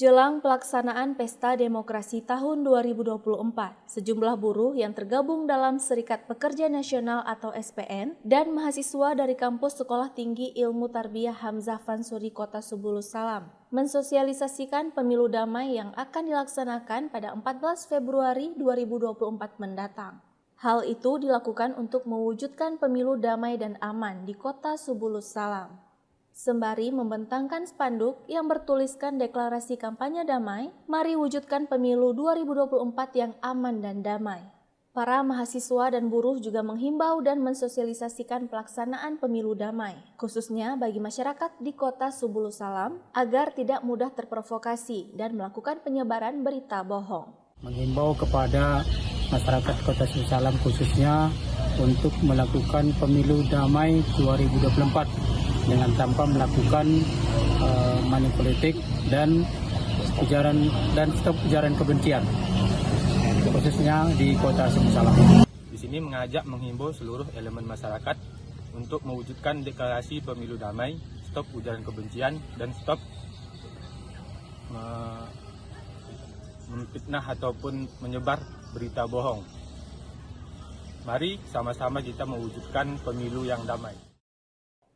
Jelang pelaksanaan Pesta Demokrasi tahun 2024, sejumlah buruh yang tergabung dalam Serikat Pekerja Nasional atau SPN dan mahasiswa dari kampus Sekolah Tinggi Ilmu Tarbiyah Hamzah Fansuri Kota Subulus Salam mensosialisasikan pemilu damai yang akan dilaksanakan pada 14 Februari 2024 mendatang. Hal itu dilakukan untuk mewujudkan pemilu damai dan aman di Kota Subulus Salam. Sembari membentangkan spanduk yang bertuliskan deklarasi kampanye damai, mari wujudkan pemilu 2024 yang aman dan damai. Para mahasiswa dan buruh juga menghimbau dan mensosialisasikan pelaksanaan pemilu damai, khususnya bagi masyarakat di Kota Subulus Salam, agar tidak mudah terprovokasi dan melakukan penyebaran berita bohong. Menghimbau kepada masyarakat Kota Subulus Salam khususnya untuk melakukan pemilu damai 2024 dengan tanpa melakukan money politik dan stop ujaran kebencian, khususnya di Kota Subulus Salam. Di sini menghimbau seluruh elemen masyarakat untuk mewujudkan deklarasi pemilu damai, stop ujaran kebencian dan stop memfitnah ataupun menyebar berita bohong. Mari sama-sama kita mewujudkan pemilu yang damai.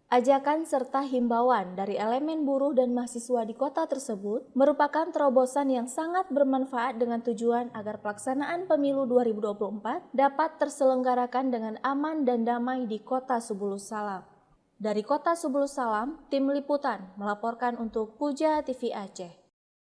Ajakan serta himbauan dari elemen buruh dan mahasiswa di kota tersebut merupakan terobosan yang sangat bermanfaat dengan tujuan agar pelaksanaan pemilu 2024 dapat terselenggarakan dengan aman dan damai di Kota Subulus Salam. Dari Kota Subulus Salam, tim liputan melaporkan untuk Puja TV Aceh.